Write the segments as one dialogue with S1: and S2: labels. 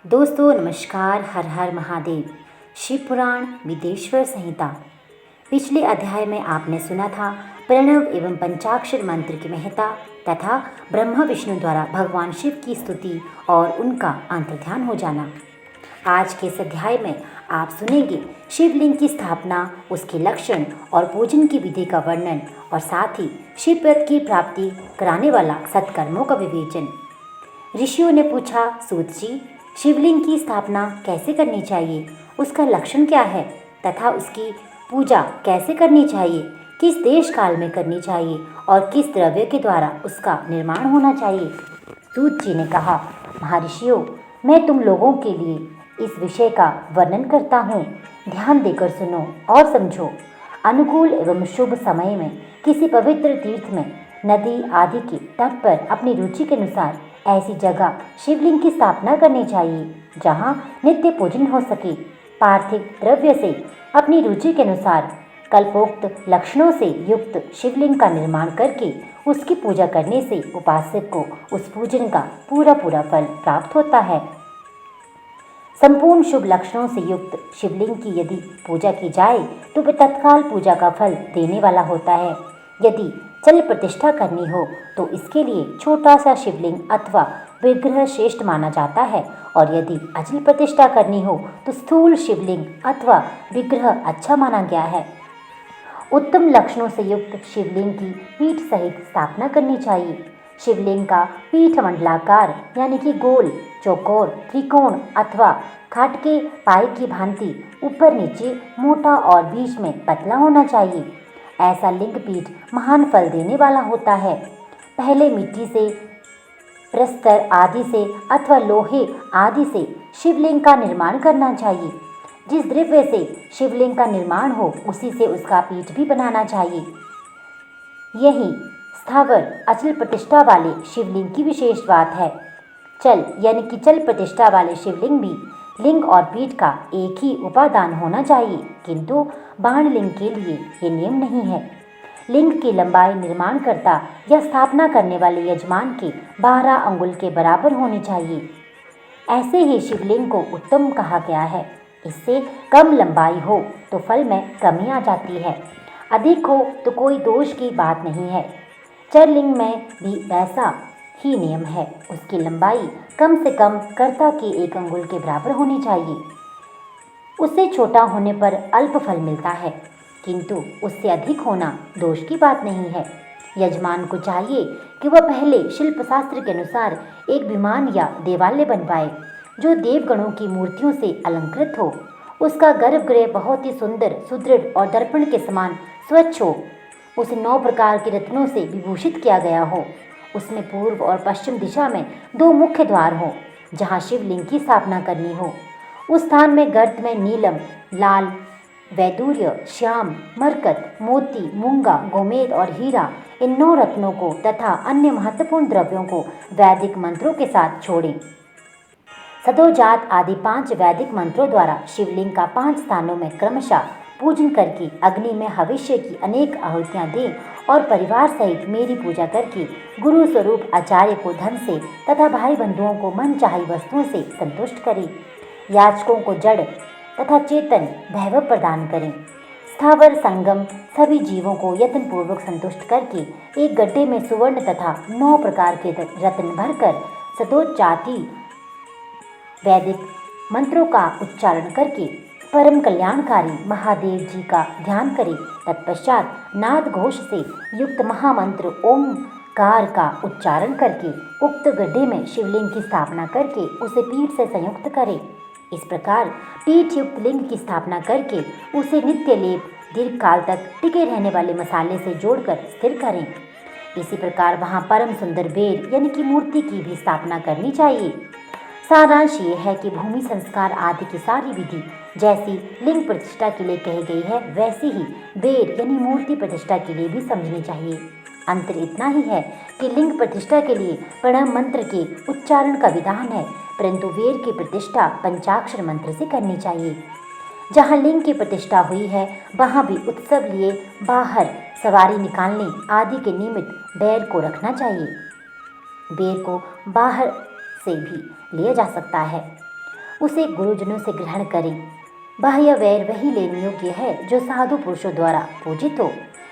S1: दोस्तों नमस्कार। हर हर महादेव। शिव पुराण विदेश्वर संहिता। पिछले अध्याय में आपने सुना था प्रणव एवं पंचाक्षर मंत्र की महत्ता तथा ब्रह्मा विष्णु द्वारा भगवान शिव की स्तुति और उनका अंतर्ध्यान हो जाना। आज के इस अध्याय में आप सुनेंगे शिवलिंग की स्थापना, उसके लक्षण और पूजन की विधि का वर्णन और साथ ही शिव पद की प्राप्ति कराने वाला सत्कर्मों का विवेचन। ऋषियों ने पूछा, सूत जी, शिवलिंग की स्थापना कैसे करनी चाहिए, उसका लक्षण क्या है तथा उसकी पूजा कैसे करनी चाहिए, किस देश काल में करनी चाहिए और किस द्रव्य के द्वारा उसका निर्माण होना चाहिए। सूत जी ने कहा, महर्षियों, मैं तुम लोगों के लिए इस विषय का वर्णन करता हूँ, ध्यान देकर सुनो और समझो। अनुकूल एवं शुभ समय में किसी पवित्र तीर्थ में, नदी आदि के तट पर अपनी रुचि के अनुसार ऐसी जगह शिवलिंग की स्थापना करनी चाहिए जहाँ नित्य पूजन हो सके। पार्थिव द्रव्य से अपनी रुचि के अनुसार कल्पोक्त लक्षणों से युक्त शिवलिंग का निर्माण करके उसकी पूजा करने से उपासक को उस पूजन का पूरा फल प्राप्त होता है। संपूर्ण शुभ लक्षणों से युक्त शिवलिंग की यदि पूजा की जाए तो वह तत्काल पूजा का फल देने वाला होता है। यदि चल प्रतिष्ठा करनी हो तो इसके लिए छोटा सा शिवलिंग अथवा विग्रह श्रेष्ठ माना जाता है, और यदि अचल प्रतिष्ठा करनी हो तो स्थूल शिवलिंग अथवा विग्रह अच्छा माना गया है। उत्तम लक्षणों से युक्त शिवलिंग की पीठ सहित स्थापना करनी चाहिए। शिवलिंग का पीठ मंडलाकार यानी कि गोल, चौकोर, त्रिकोण अथवा खाटके पाए की भांति ऊपर नीचे मोटा और बीच में पतला होना चाहिए। ऐसा लिंग पीठ महान फल देने वाला होता है। पहले मिट्टी से, प्रस्तर आदि से अथवा लोहे आदि से शिवलिंग का निर्माण करना चाहिए। जिस द्रव्य से शिवलिंग का निर्माण हो उसी से उसका पीठ भी बनाना चाहिए। यही स्थावर अचल प्रतिष्ठा वाले शिवलिंग की विशेष बात है। चल यानी कि चल प्रतिष्ठा वाले शिवलिंग भी लिंग और पीठ का एक ही उपादान होना चाहिए, किंतु बाण लिंग के लिए ये नियम नहीं है। लिंग की लंबाई निर्माणकर्ता या स्थापना करने वाले यजमान के 12 अंगुल के बराबर होनी चाहिए। ऐसे ही शिवलिंग को उत्तम कहा गया है। इससे कम लंबाई हो तो फल में कमी आ जाती है, अधिक हो तो कोई दोष की बात नहीं है। चरलिंग में भी ऐसा ही नियम है। उसकी लंबाई कम से कम कर्ता के 1 अंगुल के बराबर होनी चाहिए। उससे छोटा होने पर अल्प फल मिलता है, किंतु उससे अधिक होना दोष की बात नहीं है। यजमान को चाहिए कि वह पहले शिल्प शास्त्र के अनुसार एक विमान या देवालय बनवाए जो देवगणों की मूर्तियों से अलंकृत हो। उसका गर्भगृह बहुत ही सुंदर, सुदृढ़ और दर्पण के समान स्वच्छ हो। उसे 9 प्रकार के रत्नों से विभूषित किया गया हो। उसमें पूर्व और पश्चिम दिशा में 2 मुख्य द्वार हो जहाँ शिवलिंग की स्थापना करनी हो। उस स्थान में गर्त में नीलम, लाल, वैदूर्य, श्याम, मरकत, मोती, मूंगा, गोमेद और हीरा, इन 9 रत्नों को तथा अन्य महत्वपूर्ण द्रव्यों को वैदिक मंत्रों के साथ छोड़ें। सदोजात आदि 5 वैदिक मंत्रों द्वारा शिवलिंग का 5 स्थानों में क्रमशः पूजन करके अग्नि में हविष्य की अनेक आहुतियाँ दें और परिवार सहित मेरी पूजा करके गुरु स्वरूप आचार्य को धन से तथा भाई बंधुओं को मन चाही वस्तुओं से संतुष्ट करें। याचकों को जड़ तथा चेतन वैभव प्रदान करें। स्थावर संगम सभी जीवों को यत्नपूर्वक संतुष्ट करके एक गड्ढे में सुवर्ण तथा 9 प्रकार के रत्न भरकर सदोजाति वैदिक मंत्रों का उच्चारण करके परम कल्याणकारी महादेव जी का ध्यान करें। तत्पश्चात नाद घोष से युक्त महामंत्र ओमकार का उच्चारण करके उक्त गड्ढे में शिवलिंग की स्थापना करके उसे पीठ से संयुक्त करें। इस प्रकार पीठ युक्त लिंग की स्थापना करके उसे नित्य लेप दीर्घ काल तक टिके रहने वाले मसाले से जोड़कर स्थिर करें। इसी प्रकार वहाँ परम सुंदर बेर यानी कि मूर्ति की भी स्थापना करनी चाहिए। सारांश ये है कि भूमि संस्कार आदि की सारी विधि जैसी लिंग प्रतिष्ठा के लिए कही गई है, वैसे ही बेर यानी मूर्ति प्रतिष्ठा के लिए भी समझनी चाहिए। अंतर इतना ही है कि लिंग प्रतिष्ठा के लिए प्रणव मंत्र के उच्चारण का विधान है, परंतु वेर की प्रतिष्ठा पंचाक्षर मंत्र से करनी चाहिए। जहाँ लिंग की प्रतिष्ठा हुई है वहाँ भी उत्सव लिए बाहर सवारी निकालने आदि के निमित्त बैर को रखना चाहिए। बेर को बाहर से भी लिया जा सकता है। उसे गुरुजनों से ग्रहण करें। बाह्य वैर वही लेने योग्य है जो साधु पुरुषों द्वारा पूजित हो।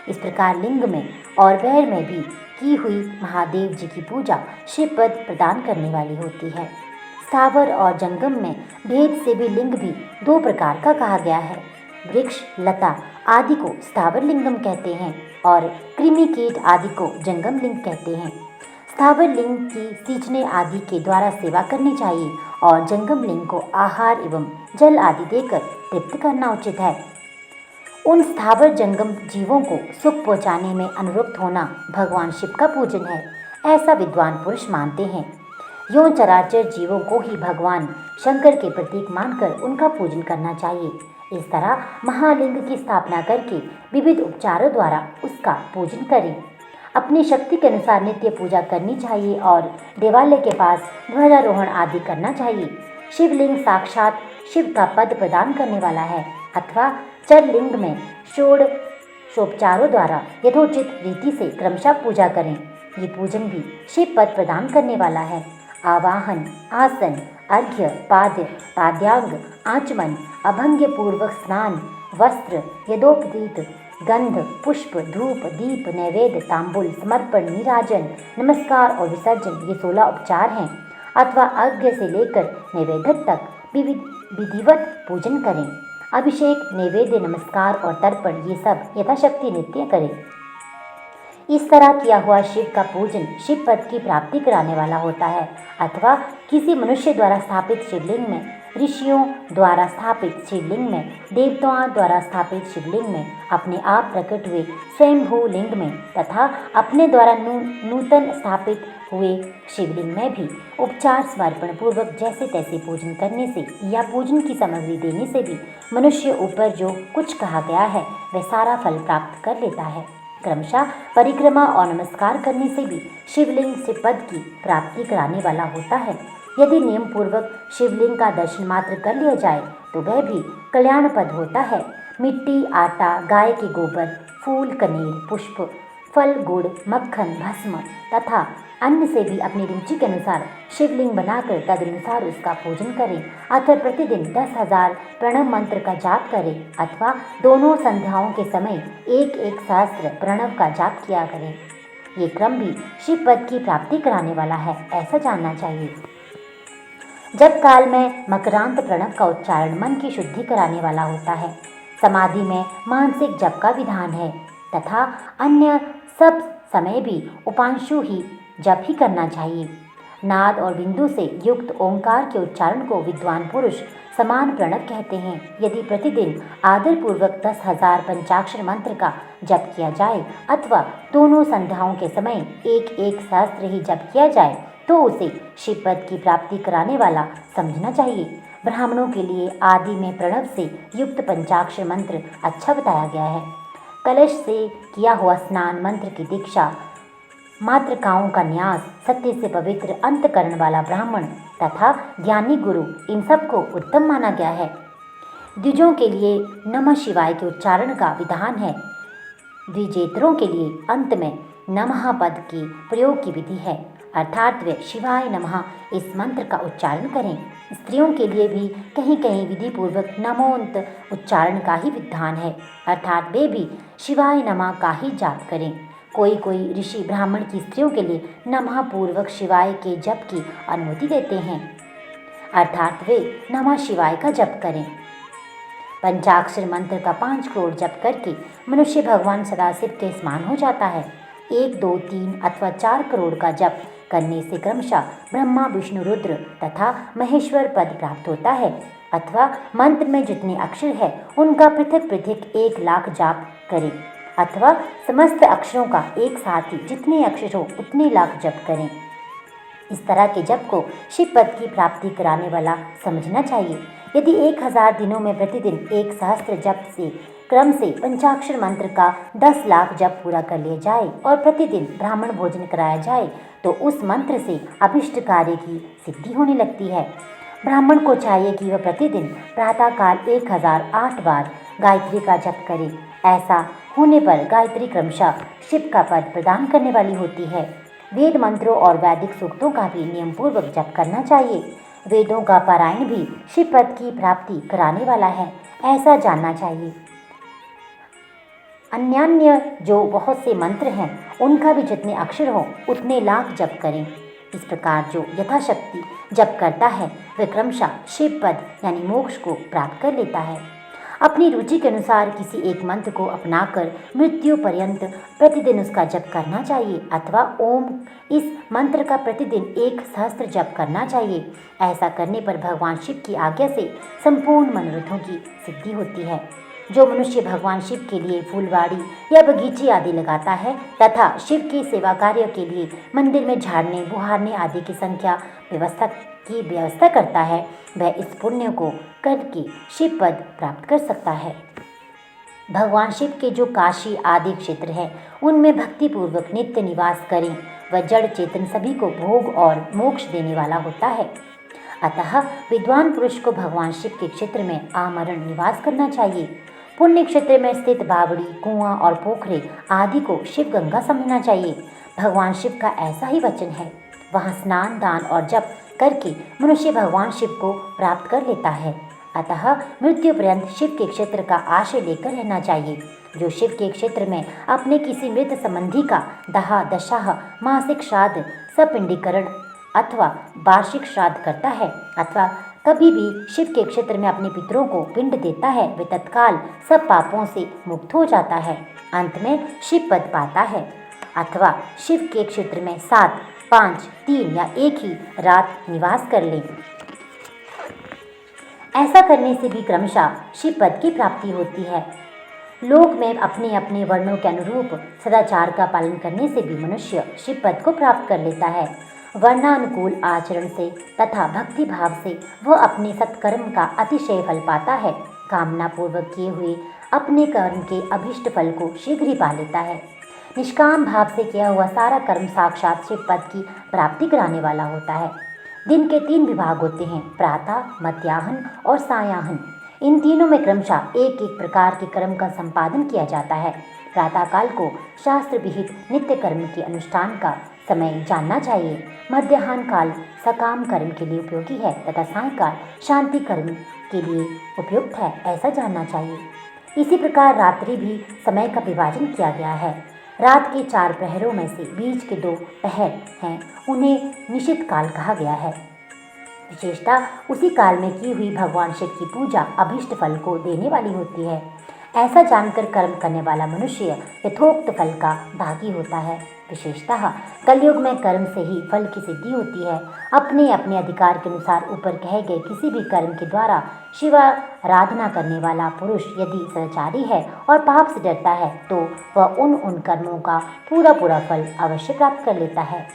S1: इस प्रकार लिंग में और वैर में भी की हुई महादेव जी की पूजा शिव पद प्रदान करने वाली होती है। स्थावर और जंगम में भेद से भी लिंग भी दो प्रकार का कहा गया है। वृक्ष, लता आदि को स्थावर लिंगम कहते हैं और कृमि कीट आदि को जंगम लिंग कहते हैं। स्थावर लिंग की सींचने आदि के द्वारा सेवा करनी चाहिए और जंगम लिंग को आहार एवं जल आदि देकर तृप्त करना उचित है। उन स्थावर जंगम जीवों को सुख पहुँचाने में अनुरक्त होना भगवान शिव का पूजन है, ऐसा विद्वान पुरुष मानते हैं। यों चराचर जीवों को ही भगवान शंकर के प्रतीक मानकर उनका पूजन करना चाहिए। इस तरह महालिंग की स्थापना करके विविध उपचारों द्वारा उसका पूजन करें। अपनी शक्ति के अनुसार नित्य पूजा करनी चाहिए और देवालय के पास ध्वजारोहण आदि करना चाहिए। शिवलिंग साक्षात शिव का पद प्रदान करने वाला है अथवा चरलिंग में षोडशोपचारों द्वारा यथोचित रीति से क्रमशः पूजा करें। ये पूजन भी शिव पद प्रदान करने वाला है। आवाहन, आसन, अर्घ्य, पाद्य, पाद्यांग, आचमन, अभंग्य पूर्वक स्नान, वस्त्र, यदोपवीत, गंध, पुष्प, धूप, दीप, नैवेद्य, तांबुल, समर्पण, नीराजन, नमस्कार और विसर्जन ये 16 उपचार हैं अथवा अर्घ्य से लेकर नैवेद्य तक विधिवत पूजन करें। अभिषेक, नैवेद्य, नमस्कार और तर्पण ये सब यथाशक्ति नित्य करें। इस तरह किया हुआ शिव का पूजन शिव पद की प्राप्ति कराने वाला होता है अथवा किसी मनुष्य द्वारा स्थापित शिवलिंग में, ऋषियों द्वारा स्थापित शिवलिंग में, देवताओं द्वारा स्थापित शिवलिंग में, अपने आप प्रकट हुए स्वयंभू लिंग में तथा अपने द्वारा नूतन स्थापित हुए शिवलिंग में भी उपचार समर्पण पूर्वक जैसे तैसे पूजन करने से या पूजन की सामग्री देने से भी मनुष्य ऊपर जो कुछ कहा गया है वह सारा फल प्राप्त कर लेता है। क्रमशः परिक्रमा और नमस्कार करने से भी शिवलिंग से पद की प्राप्ति कराने वाला होता है। यदि नियम पूर्वक शिवलिंग का दर्शन मात्र कर लिया जाए तो वह भी कल्याण पद होता है। मिट्टी, आटा, गाय के गोबर, फूल, कनेर, पुष्प, फल, गुड़, मक्खन, भस्म तथा अन्न से भी अपनी रुचि के अनुसार शिवलिंग बनाकर तदनुसार उसका पूजन करें अथवा प्रतिदिन 10,000 प्रणव मंत्र का जाप करें अथवा दोनों संध्याओं के समय 1-1 सहस्त्र प्रणव का जाप किया करें। ये क्रम भी शिव पद की प्राप्ति कराने वाला है, ऐसा जानना चाहिए। जप काल में मकरांत प्रणव का उच्चारण मन की शुद्धि कराने वाला होता है। समाधि में मानसिक जप का विधान है तथा अन्य सब समय भी उपांशु ही जप ही करना चाहिए। नाद और बिंदु से युक्त ओंकार के उच्चारण को विद्वान पुरुष समान प्रणव कहते हैं। यदि प्रतिदिन आदरपूर्वक 10,000 पंचाक्षर मंत्र का जप किया जाए अथवा दोनों संध्याओं के समय 1-1 सहस्त्र ही जप किया जाए तो उसे शिव पद की प्राप्ति कराने वाला समझना चाहिए। ब्राह्मणों के लिए आदि में प्रणव से युक्त पंचाक्षर मंत्र अच्छा बताया गया है। कलश से किया हुआ स्नान, मंत्र की दीक्षा, मातृकाओं का न्यास, सत्य से पवित्र अंतकरण वाला ब्राह्मण तथा ज्ञानी गुरु इन सबको उत्तम माना गया है। द्विजों के लिए नमः शिवाय के उच्चारण का विधान है। द्विजेतरों के लिए अंत में नमः पद की प्रयोग की विधि है अर्थात वे शिवाय नमः इस मंत्र का उच्चारण करें। स्त्रियों के लिए भी कहीं कहीं विधि पूर्वक नमोन्त उच्चारण का ही विधान है अर्थात वे भी शिवाय नमः का ही जाप करें। कोई ऋषि ब्राह्मण की स्त्रियों के लिए नमः पूर्वक शिवाय के जप की अनुमति देते हैं अर्थात वे नमः शिवाय का जप करें। पंचाक्षर मंत्र का 5 करोड़ जप करके मनुष्य भगवान सदाशिव के समान हो जाता है। 1, 2, 3 अथवा 4 करोड़ का जप करने से क्रमशः ब्रह्मा, विष्णु, रुद्र तथा महेश्वर पद प्राप्त होता है अथवा मंत्र में जितने अक्षर है उनका पृथक पृथक 1 लाख जाप करें अथवा समस्त अक्षरों का एक साथ ही जितने अक्षर हो उतने लाख जप करें। इस तरह के जप को शिव पद की प्राप्ति कराने वाला समझना चाहिए। यदि 1000 दिनों में प्रतिदिन 1 सहस्त्र जप से क्रम से पंचाक्षर मंत्र का 10 लाख जप पूरा कर लिया जाए और प्रतिदिन ब्राह्मण भोजन कराया जाए तो उस मंत्र से अभिष्ट कार्य की सिद्धि होने लगती है। ब्राह्मण को चाहिए कि वह प्रतिदिन प्रातःकाल 1008 बार गायत्री का जप करे। ऐसा होने पर गायत्री क्रमशः शिव का पद प्रदान करने वाली होती है। वेद मंत्रों और वैदिक सूक्तों का भी नियम पूर्वक जप करना चाहिए। वेदों का पारायण भी शिव पद की प्राप्ति कराने वाला है, ऐसा जानना चाहिए। अन्यान्य जो बहुत से मंत्र हैं उनका भी जितने अक्षर हों उतने लाख जप करें। इस प्रकार जो यथाशक्ति जप करता है वह क्रमशः शिव पद यानी मोक्ष को प्राप्त कर लेता है। अपनी रुचि के अनुसार किसी एक मंत्र को अपनाकर मृत्यु पर्यंत प्रतिदिन उसका जप करना चाहिए अथवा ओम इस मंत्र का प्रतिदिन 1 सहस्त्र जप करना चाहिए। ऐसा करने पर भगवान शिव की आज्ञा से संपूर्ण मनोरथों की सिद्धि होती है। जो मनुष्य भगवान शिव के लिए फूलवाड़ी या बगीचे आदि लगाता है तथा शिव की सेवा कार्य के लिए मंदिर में झाड़ने बुहारने आदि की व्यवस्था करता है, वह इस पुण्य को करके शिव पद प्राप्त कर सकता है। भगवान शिव के जो काशी आदि क्षेत्र हैं उनमें भक्तिपूर्वक नित्य निवास करें। वह जड़ चेतन सभी को भोग और मोक्ष देने वाला होता है। अतः विद्वान पुरुष को भगवान शिव के क्षेत्र में आमरण निवास करना चाहिए। पुण्य क्षेत्र में स्थित बावड़ी, कुआं और पोखरे आदि को शिव गंगा समझना चाहिए। भगवान शिव का ऐसा ही वचन है, वहाँ स्नान दान और जप करके मनुष्य भगवान शिव को प्राप्त कर लेता है। अतः मृत्यु पर्यंत शिव के क्षेत्र का आश्रय लेकर रहना चाहिए। जो शिव के क्षेत्र में अपने किसी मृत संबंधी का दाह दशाह मासिक श्राद्ध सपिंडीकरण अथवा वार्षिक श्राद्ध करता है अथवा कभी भी शिव के क्षेत्र में अपने पितरों को पिंड देता है, वे तत्काल सब पापों से मुक्त हो जाता है, अंत में शिव पद पाता है। अथवा शिव के क्षेत्र में 7, 5, 3 या एक ही रात निवास कर ले। ऐसा करने से भी क्रमशः शिव पद की प्राप्ति होती है। लोक में अपने अपने वर्णों के अनुरूप सदाचार का पालन करने से भी मनुष्य शिव पद को प्राप्त कर लेता है। वर्णानुकूल आचरण से तथा भक्ति भाव से वह अपने सत्कर्म का अतिशय फल पाता है। कामना पूर्वक किए हुए अपने कर्म के अभिष्ट फल को शीघ्र ही पा लेता है। निष्काम भाव से किया हुआ सारा कर्म साक्षात शिव पद की प्राप्ति कराने वाला होता है। दिन के 3 विभाग होते हैं, प्रातः, मध्याह्न और सायाह्न। इन तीनों में क्रमशः एक एक प्रकार के कर्म का संपादन किया जाता है। प्रातःकाल को शास्त्र विहित नित्य कर्म के अनुष्ठान का समय जानना चाहिए। मध्याह्न काल सकाम कर्म के लिए उपयोगी है तथा सायंकाल शांति कर्म के लिए उपयुक्त है, ऐसा जानना चाहिए। इसी प्रकार रात्रि भी समय का विभाजन किया गया है। रात के 4 प्रहरों में से बीच के 2 पहर हैं, उन्हें निशित काल कहा गया है। विशेषता उसी काल में की हुई भगवान शिव की पूजा अभिष्ट फल को देने वाली होती है। ऐसा जानकर कर्म करने वाला मनुष्य यथोक्त फल का भागी होता है। विशेषतः कलयुग में कर्म से ही फल की सिद्धि होती है। अपने अपने अधिकार के अनुसार ऊपर कहे गए किसी भी कर्म के द्वारा शिवाराधना करने वाला पुरुष यदि सदाचारी है और पाप से डरता है तो वह उन कर्मों का पूरा फल अवश्य प्राप्त कर लेता है।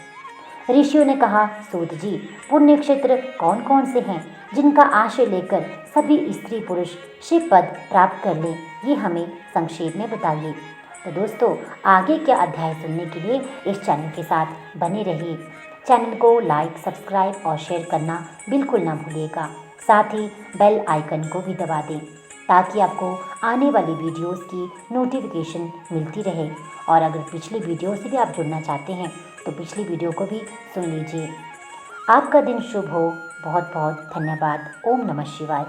S1: ऋषियों ने कहा, सूत जी, पुण्य क्षेत्र कौन कौन से हैं जिनका आश्रय लेकर सभी स्त्री पुरुष शिव पद प्राप्त कर लें, ये हमें संक्षेप में बताइए। तो दोस्तों, आगे के अध्याय सुनने के लिए इस चैनल के साथ बने रहिए। चैनल को लाइक, सब्सक्राइब और शेयर करना बिल्कुल ना भूलिएगा। साथ ही बेल आइकन को भी दबा दें ताकि आपको आने वाली वीडियोस की नोटिफिकेशन मिलती रहे। और अगर पिछली वीडियो से भी आप जुड़ना चाहते हैं तो पिछली वीडियो को भी सुन लीजिए। आपका दिन शुभ हो। बहुत बहुत धन्यवाद। ओम नमः शिवाय।